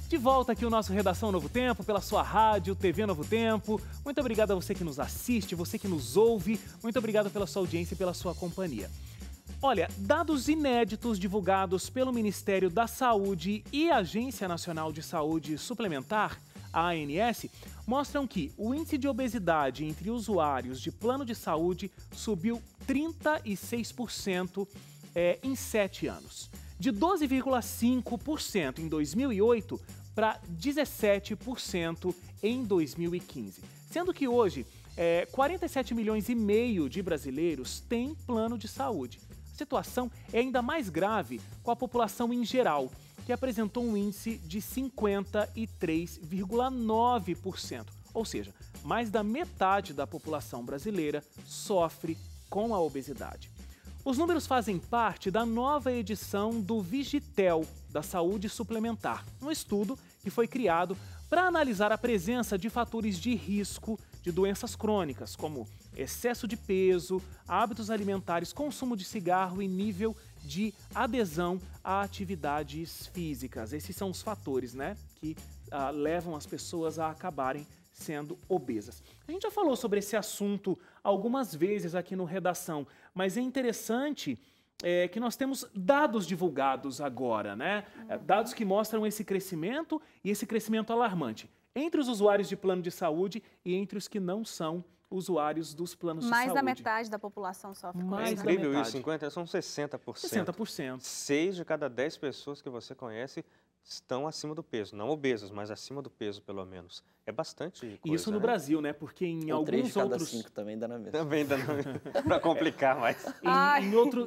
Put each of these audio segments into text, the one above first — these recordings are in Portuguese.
De volta aqui o nosso Redação Novo Tempo, pela sua rádio, TV Novo Tempo. Muito obrigado a você que nos assiste, você que nos ouve. Muito obrigado pela sua audiência e pela sua companhia. Olha, dados inéditos divulgados pelo Ministério da Saúde e Agência Nacional de Saúde Suplementar, a ANS, mostram que o índice de obesidade entre usuários de plano de saúde subiu 36% em 7 anos. De 12,5% em 2008 para 17% em 2015. Sendo que hoje, 47 milhões e meio de brasileiros têm plano de saúde. A situação é ainda mais grave com a população em geral, que apresentou um índice de 53,9%. Ou seja, mais da metade da população brasileira sofre com a obesidade. Os números fazem parte da nova edição do Vigitel, da Saúde Suplementar, um estudo que foi criado para analisar a presença de fatores de risco de doenças crônicas, como excesso de peso, hábitos alimentares, consumo de cigarro e nível de adesão a atividades físicas. Esses são os fatores, que levam as pessoas a acabarem sendo obesas. A gente já falou sobre esse assunto algumas vezes aqui no Redação, mas é interessante que nós temos dados divulgados agora, dados que mostram esse crescimento e esse crescimento alarmante entre os usuários de plano de saúde e entre os que não são usuários dos planos de saúde. Mais da metade da população sofre com isso. É incrível isso, são 60%. 60%. 6 de cada 10 pessoas que você conhece estão acima do peso. Não obesos, mas acima do peso, pelo menos. É bastante coisa, isso no Brasil, Porque em alguns 3 de cada outros... 5 também dá na mesma. Também dá na mesma. Para complicar mais.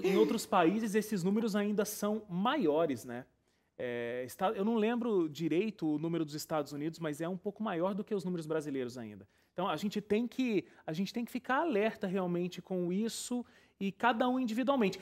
Em outros países, esses números ainda são maiores, eu não lembro direito o número dos Estados Unidos, mas é um pouco maior do que os números brasileiros ainda. Então, a gente tem que ficar alerta realmente com isso e cada um individualmente.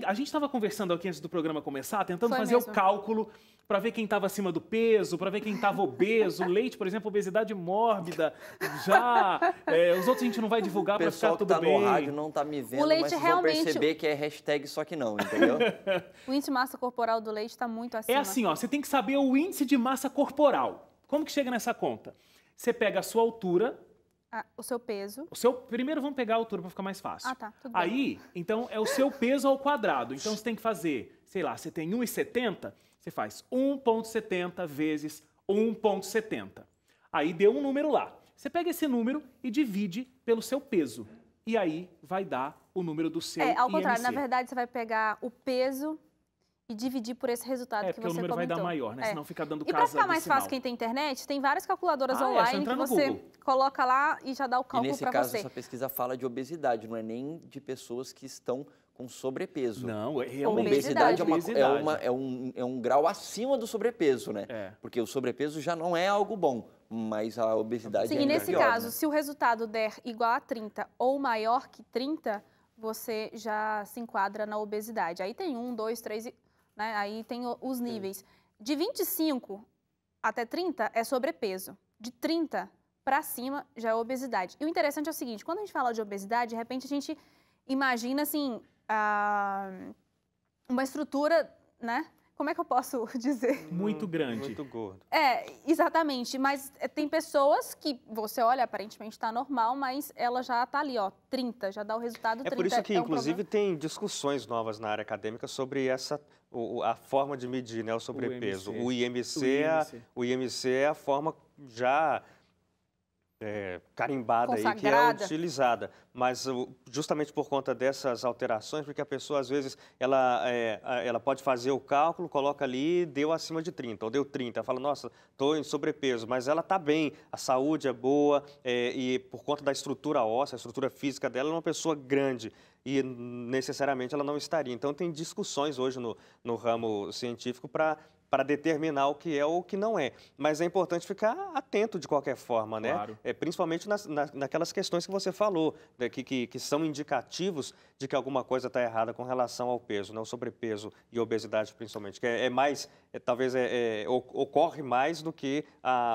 A gente estava conversando aqui antes do programa começar, tentando fazer o cálculo para ver quem estava acima do peso, para ver quem estava obeso. Leite, por exemplo, obesidade mórbida, os outros a gente não vai divulgar para ficar tudo bem. O pessoal que está no rádio não está me vendo, mas vocês vão perceber que é hashtag só que não, entendeu? O índice de massa corporal do leite está muito acima. É assim, você tem que saber o índice de massa corporal. Como que chega nessa conta? Você pega a sua altura... o seu peso. Primeiro vamos pegar a altura para ficar mais fácil. Tá, tudo bem. Aí, então, é o seu peso ao quadrado. Então, você tem que fazer, sei lá, você tem 1,70, você faz 1,70 vezes 1,70. Aí deu um número lá. Você pega esse número e divide pelo seu peso. E aí vai dar o número do seu IMC. Ao contrário, na verdade, você vai pegar o peso e dividir por esse resultado que você comentou. Porque o número vai dar maior, Senão fica dando casa E para ficar mais decimal. fácil quem tem internet, tem várias calculadoras online que você coloca lá e já dá o cálculo para você. E nesse caso, essa pesquisa fala de obesidade, não é nem de pessoas que estão com sobrepeso. Não, realmente. Obesidade é um grau acima do sobrepeso, Porque o sobrepeso já não é algo bom, mas a obesidade é e nesse caso, se o resultado der igual a 30 ou maior que 30, você já se enquadra na obesidade. Aí tem 1, 2, 3... Aí tem os níveis. De 25 até 30 é sobrepeso. De 30 para cima já é obesidade. E o interessante é o seguinte, quando a gente fala de obesidade, de repente a gente imagina assim, uma estrutura, Como é que eu posso dizer? Muito grande. Muito gordo. Exatamente. Mas tem pessoas que você olha, aparentemente está normal, mas ela já está ali, 30, já dá o resultado 30. É por isso que, inclusive, tem discussões novas na área acadêmica sobre a forma de medir o sobrepeso. O IMC é a forma já carimbada aí, que é utilizada. Mas justamente por conta dessas alterações, porque a pessoa, às vezes, ela pode fazer o cálculo, coloca ali, deu acima de 30, ou deu 30. Ela fala, nossa, estou em sobrepeso, mas ela está bem, a saúde é boa, e por conta da estrutura óssea, a estrutura física dela, ela é uma pessoa grande. E necessariamente ela não estaria. Então tem discussões hoje no ramo científico para determinar o que é ou o que não é. Mas é importante ficar atento de qualquer forma, Claro. Principalmente naquelas questões que você falou, que são indicativos de que alguma coisa está errada com relação ao peso, o sobrepeso e obesidade principalmente, que talvez ocorre mais do que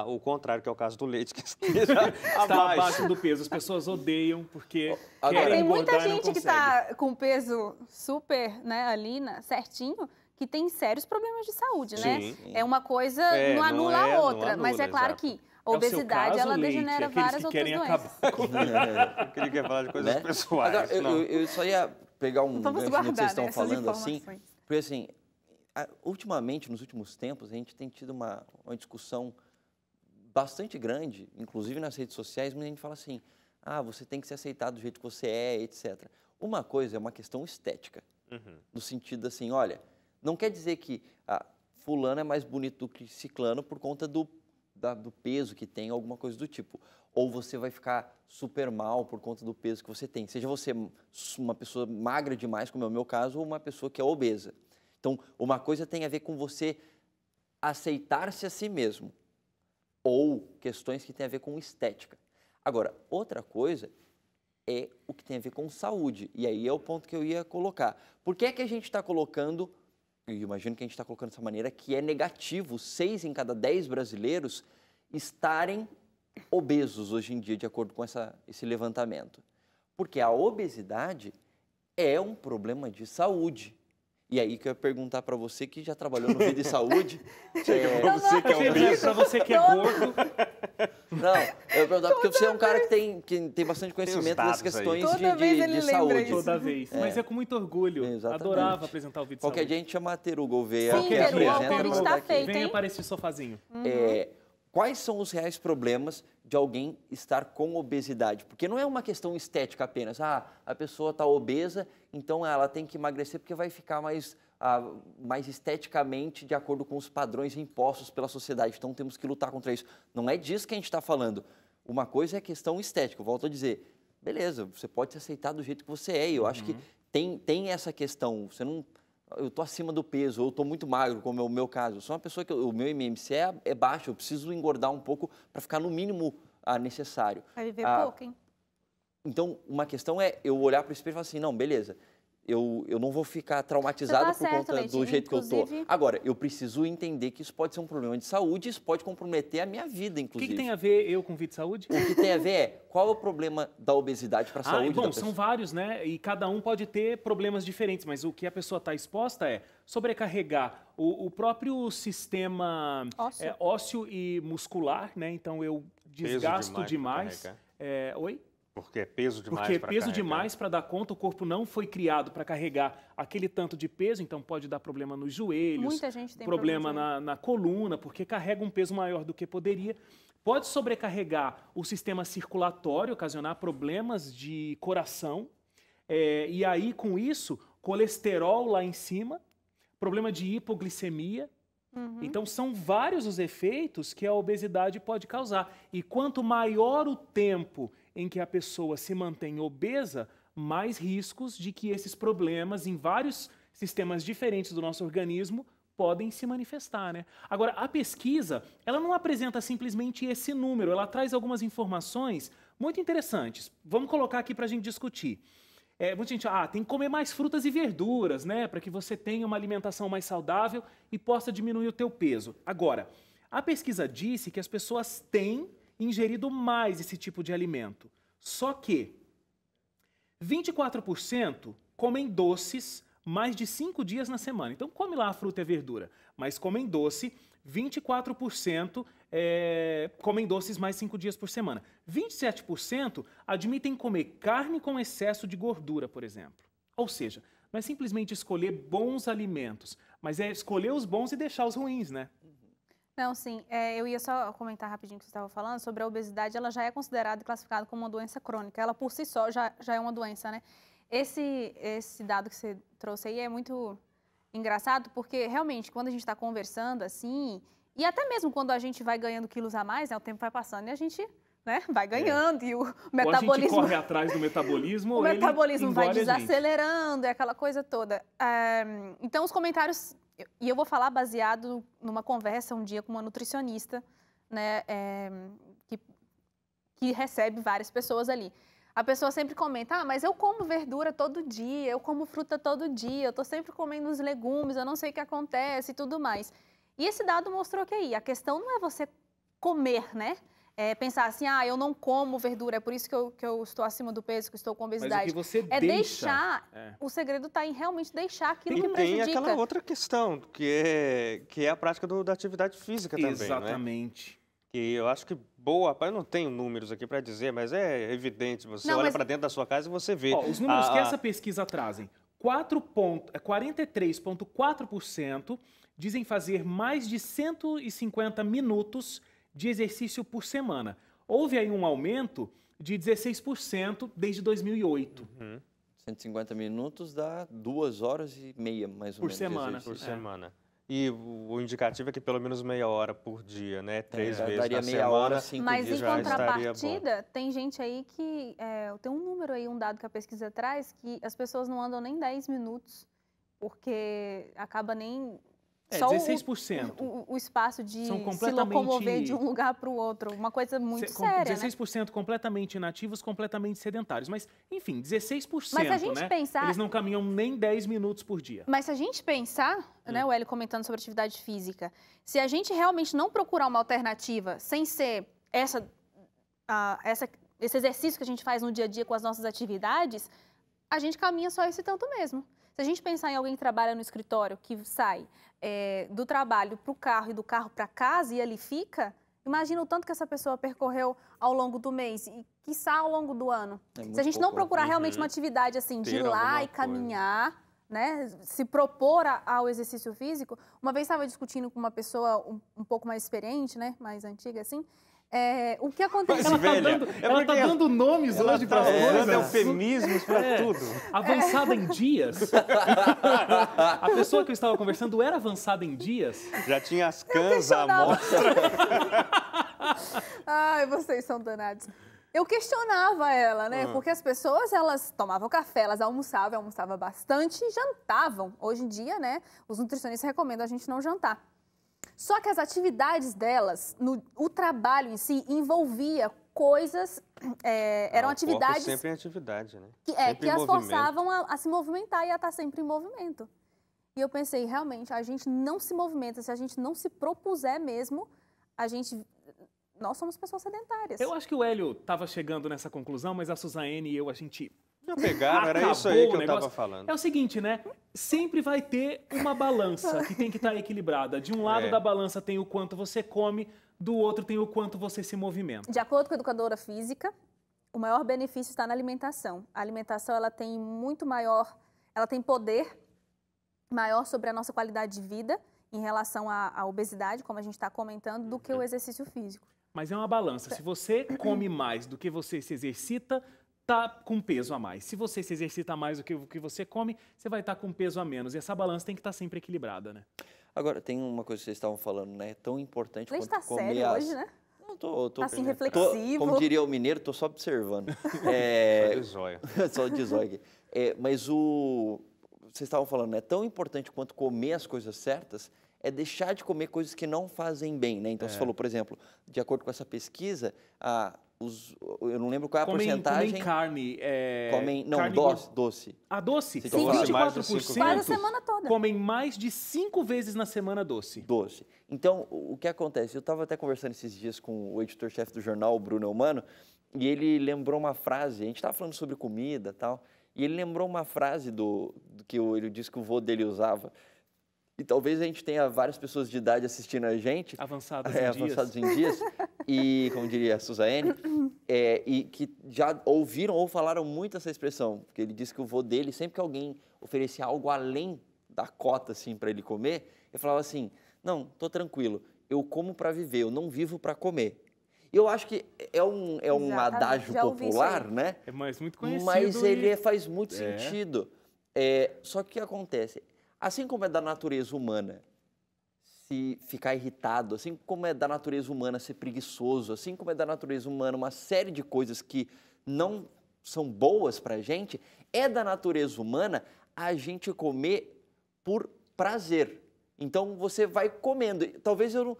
o contrário, que é o caso do leite, que esteja está abaixo do peso. As pessoas odeiam porque querem tem engordar muita e não gente que está com peso super, ali, certinho, que têm sérios problemas de saúde, né? Sim. É uma coisa, não anula a outra, mas é claro exato. que a obesidade, ela degenera várias outras doenças. Eu queria falar de coisas pessoais. Agora, eu só ia pegar um gancho no que vocês estão falando, assim, porque assim, ultimamente, nos últimos tempos, a gente tem tido uma discussão bastante grande, inclusive nas redes sociais, mas a gente fala assim, você tem que se aceitar do jeito que você é, etc. Uma coisa é uma questão estética, no sentido assim, olha, não quer dizer que fulano é mais bonito do que ciclano por conta do peso que tem, alguma coisa do tipo. Ou você vai ficar super mal por conta do peso que você tem. Seja você uma pessoa magra demais, como é o meu caso, ou uma pessoa que é obesa. Então, uma coisa tem a ver com você aceitar-se a si mesmo. Ou questões que têm a ver com estética. Agora, outra coisa é o que tem a ver com saúde. E aí é o ponto que eu ia colocar. Por que é que a gente está colocando, eu imagino que a gente está colocando dessa maneira, que é negativo 6 em cada 10 brasileiros estarem obesos hoje em dia, de acordo com esse levantamento? Porque a obesidade é um problema de saúde. E aí que eu ia perguntar para você que já trabalhou no Vida e Saúde. Para você que é obeso. Para você que é gordo. Não, eu ia perguntar porque você é um cara que tem bastante conhecimento das questões de saúde. Toda vez. Mas é com muito orgulho. Exatamente. Adorava apresentar o Vida e Saúde. Qualquer dia a gente chama a Teru Gouveia. Sim, Teru, o convite está feito, Venha para esse sofazinho. Quais são os reais problemas de alguém estar com obesidade? Porque não é uma questão estética apenas. A pessoa está obesa, então ela tem que emagrecer porque vai ficar mais esteticamente de acordo com os padrões impostos pela sociedade. Então temos que lutar contra isso. Não é disso que a gente está falando. Uma coisa é a questão estética. Eu volto a dizer, beleza, você pode se aceitar do jeito que você é. E eu acho que tem essa questão. Você não... Eu estou acima do peso, ou estou muito magro, como é o meu caso. Eu sou uma pessoa que o meu IMC é baixo, eu preciso engordar um pouco para ficar no mínimo necessário. Vai viver pouco, hein? Então, uma questão é eu olhar para o espelho e falar assim, não, beleza, eu não vou ficar traumatizado por conta do jeito que eu estou. Agora, eu preciso entender que isso pode ser um problema de saúde, isso pode comprometer a minha vida, inclusive. O que tem a ver eu com Vida e Saúde? O que tem a ver é qual é o problema da obesidade para a saúde da pessoa. São vários, né? E cada um pode ter problemas diferentes, mas o que a pessoa está exposta é sobrecarregar o próprio sistema ósseo e muscular, né? Então, eu desgasto demais. Oi? Porque é peso demais para carregar. Porque é peso demais para dar conta, o corpo não foi criado para carregar aquele tanto de peso, então pode dar problema nos joelhos, muita gente tem problema na coluna, porque carrega um peso maior do que poderia. Pode sobrecarregar o sistema circulatório, ocasionar problemas de coração, e aí com isso, colesterol lá em cima, problema de hipoglicemia. Então, são vários os efeitos que a obesidade pode causar. E quanto maior o tempo em que a pessoa se mantém obesa, mais riscos de que esses problemas em vários sistemas diferentes do nosso organismo podem se manifestar, né? Agora, a pesquisa, ela não apresenta simplesmente esse número, ela traz algumas informações muito interessantes. Vamos colocar aqui para a gente discutir. Muita gente, tem que comer mais frutas e verduras, né? Para que você tenha uma alimentação mais saudável e possa diminuir o teu peso. Agora, a pesquisa disse que as pessoas têm ingerido mais esse tipo de alimento. Só que 24% comem doces mais de 5 dias na semana. Então, come lá a fruta e a verdura, mas comem doce, 24% comem doces mais 5 dias por semana. 27% admitem comer carne com excesso de gordura, por exemplo. Ou seja, não é simplesmente escolher bons alimentos, mas é escolher os bons e deixar os ruins, né? Não, sim. Eu ia só comentar rapidinho o que você estava falando sobre a obesidade. Ela já é considerada e classificada como uma doença crônica. Ela, por si só, já é uma doença, né? Esse dado que você trouxe aí é muito engraçado, porque, realmente, quando a gente está conversando, assim... E até mesmo quando a gente vai ganhando quilos a mais, né, o tempo vai passando e a gente, né, vai ganhando. E o metabolismo... Ou a gente corre atrás do metabolismo, o metabolismo vai desacelerando, é aquela coisa toda. Então, os comentários... E eu vou falar baseado numa conversa um dia com uma nutricionista, né, que recebe várias pessoas ali. A pessoa sempre comenta, mas eu como verdura todo dia, eu como fruta todo dia, eu estou sempre comendo os legumes, eu não sei o que acontece e tudo mais. E esse dado mostrou que aí, a questão não é você comer, né? pensar assim, eu não como verdura, é por isso que eu estou acima do peso, que eu estou com obesidade. Mas o que você deixar, o segredo está em realmente deixar aquilo que prejudica. E tem aquela outra questão, que é a prática da atividade física também, exatamente. Né? Que eu acho que eu não tenho números aqui para dizer, mas é evidente, você olha para dentro da sua casa e você vê. Os números que essa pesquisa trazem, 43,4% dizem fazer mais de 150 minutos de exercício por semana. Houve aí um aumento de 16% desde 2008. 150 minutos dá 2h30, mais ou menos. Por semana. E o indicativo é que pelo menos meia hora por dia, né? 3 vezes daria na meia semana. hora, 5 Mas dias em contrapartida, tem gente aí que... tem um número aí, um dado que a pesquisa traz, que as pessoas não andam nem 10 minutos, porque acaba nem... Só 16%. O espaço de se locomover de um lugar para o outro. Uma coisa muito séria, 16% completamente inativos, completamente sedentários. Mas, enfim, 16%, mas a gente pensar... Eles não caminham nem 10 minutos por dia. Mas se a gente pensar, né, o Hélio comentando sobre atividade física, se a gente realmente não procurar uma alternativa sem ser esse exercício que a gente faz no dia a dia com as nossas atividades, a gente caminha só esse tanto mesmo. Se a gente pensar em alguém que trabalha no escritório, que sai do trabalho para o carro e do carro para casa e ali fica, imagina o tanto que essa pessoa percorreu ao longo do mês e, quiçá, ao longo do ano. Se a gente não procurar realmente uma atividade assim, de ir lá e caminhar, né, se propor ao exercício físico, uma vez estava discutindo com uma pessoa um pouco mais experiente, né, mais antiga assim, o que aconteceu? Ela tá dando nomes hoje para as coisas. Eufemismos para tudo. Avançada em dias. A pessoa que eu estava conversando era avançada em dias. Já tinha as cãs à mostra. Ai, vocês são danados. Eu questionava ela, né? Porque as pessoas, elas tomavam café, elas almoçavam bastante e jantavam. Hoje em dia, né, os nutricionistas recomendam a gente não jantar. Só que as atividades delas, o trabalho em si, envolvia coisas, eram atividades... sempre em atividade, né? Que as forçavam a se movimentar e a estar sempre em movimento. E eu pensei, realmente, a gente não se movimenta, se a gente não se propuser mesmo, nós somos pessoas sedentárias. Eu acho que o Hélio estava chegando nessa conclusão, mas a Suzane e eu, a gente... Já pegaram, era isso aí que eu estava falando. É o seguinte, né? Sempre vai ter uma balança que tem que estar equilibrada. De um lado da balança tem o quanto você come, do outro tem o quanto você se movimenta. De acordo com a educadora física, o maior benefício está na alimentação. A alimentação, ela tem poder maior sobre a nossa qualidade de vida em relação à obesidade, como a gente está comentando, do que o exercício físico. Mas é uma balança. Se você come mais do que você se exercita, tá com peso a mais. Se você se exercita mais do que o que você come, você vai estar com peso a menos. E essa balança tem que estar sempre equilibrada, né? Agora, tem uma coisa que vocês estavam falando, né? É tão importante quanto tá comer sério hoje, né? Não, tô assim, reflexivo. Como diria o mineiro, tô só observando. Só de zóio. Só de zóio. Mas vocês estavam falando, né? Tão importante quanto comer as coisas certas é deixar de comer coisas que não fazem bem, né? Então, você falou, por exemplo, de acordo com essa pesquisa, eu não lembro qual é a porcentagem. Comem carne. Doce. Ah, doce? Sim. 24% quase a semana toda. Comem mais de 5 vezes na semana doce. Doce. Então, o que acontece? Eu estava até conversando esses dias com o editor-chefe do jornal, o Bruno Eumano, e ele lembrou uma frase, a gente estava falando sobre comida e tal, e ele lembrou uma frase do que ele disse que o vô dele usava. E talvez a gente tenha várias pessoas de idade assistindo a gente. Avançados em dias. E, como diria a Suzane, e que já ouviram ou falaram muito essa expressão. Porque ele disse que o vô dele, sempre que alguém oferecia algo além da cota, assim, para ele comer, ele falava assim, não, tô tranquilo, eu como para viver, eu não vivo para comer. Eu acho que é um adágio popular, né? É muito conhecido. Mas ele faz muito sentido. Só que o que acontece? Assim como é da natureza humana se ficar irritado, assim como é da natureza humana ser preguiçoso, assim como é da natureza humana uma série de coisas que não são boas para a gente, é da natureza humana a gente comer por prazer. Então, você vai comendo. Talvez eu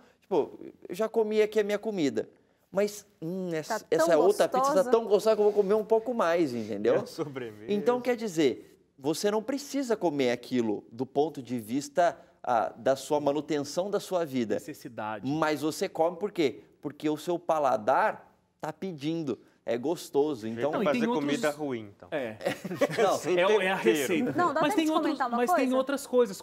já comi aqui a minha comida, mas essa outra pizza está tão gostosa que eu vou comer um pouco mais, entendeu? É sobremesa. Então, quer dizer... Você não precisa comer aquilo do ponto de vista da sua manutenção da sua vida. Necessidade. Mas você come por quê? porque o seu paladar está pedindo. É gostoso, então... Não, fazer comida ruim, então. Não, é a receita. Não, dá mas tem comentar uma coisa? Tem outras coisas,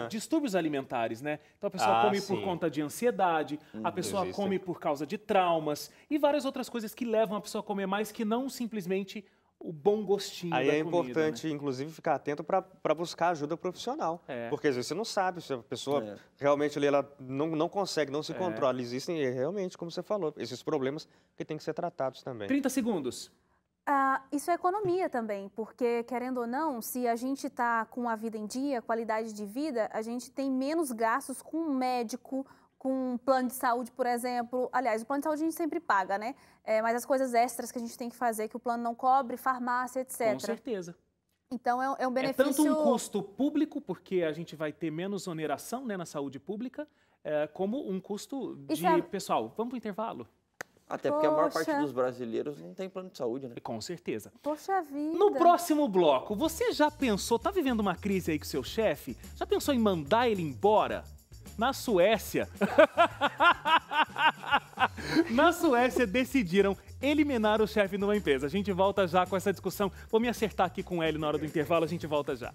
distúrbios alimentares, né? Então a pessoa come por conta de ansiedade, a pessoa come por causa de traumas e várias outras coisas que levam a pessoa a comer mais que não simplesmente o bom gostinho da comida. Aí é importante, inclusive, ficar atento para buscar ajuda profissional. Porque às vezes você não sabe se a pessoa realmente ali, ela não consegue, não se controla. Existem realmente, como você falou, esses problemas que têm que ser tratados também. 30 segundos. Isso é economia também, porque, querendo ou não, se a gente está com a vida em dia, qualidade de vida, a gente tem menos gastos com um médico, com um plano de saúde, por exemplo. Aliás, o plano de saúde a gente sempre paga, né? Mas as coisas extras que a gente tem que fazer, que o plano não cobre, farmácia, etc. Com certeza. Então, é um benefício... É tanto um custo público, porque a gente vai ter menos oneração, né, na saúde pública, como um custo de... Pessoal, vamos para o intervalo? Até porque a maior parte dos brasileiros não tem plano de saúde, né? Com certeza. Poxa vida. No próximo bloco, você já pensou, tá vivendo uma crise aí com seu chefe? Já pensou em mandar ele embora? Na Suécia, decidiram eliminar o chefe numa empresa. A gente volta já com essa discussão. Vou me acertar aqui com ele na hora do intervalo, a gente volta já.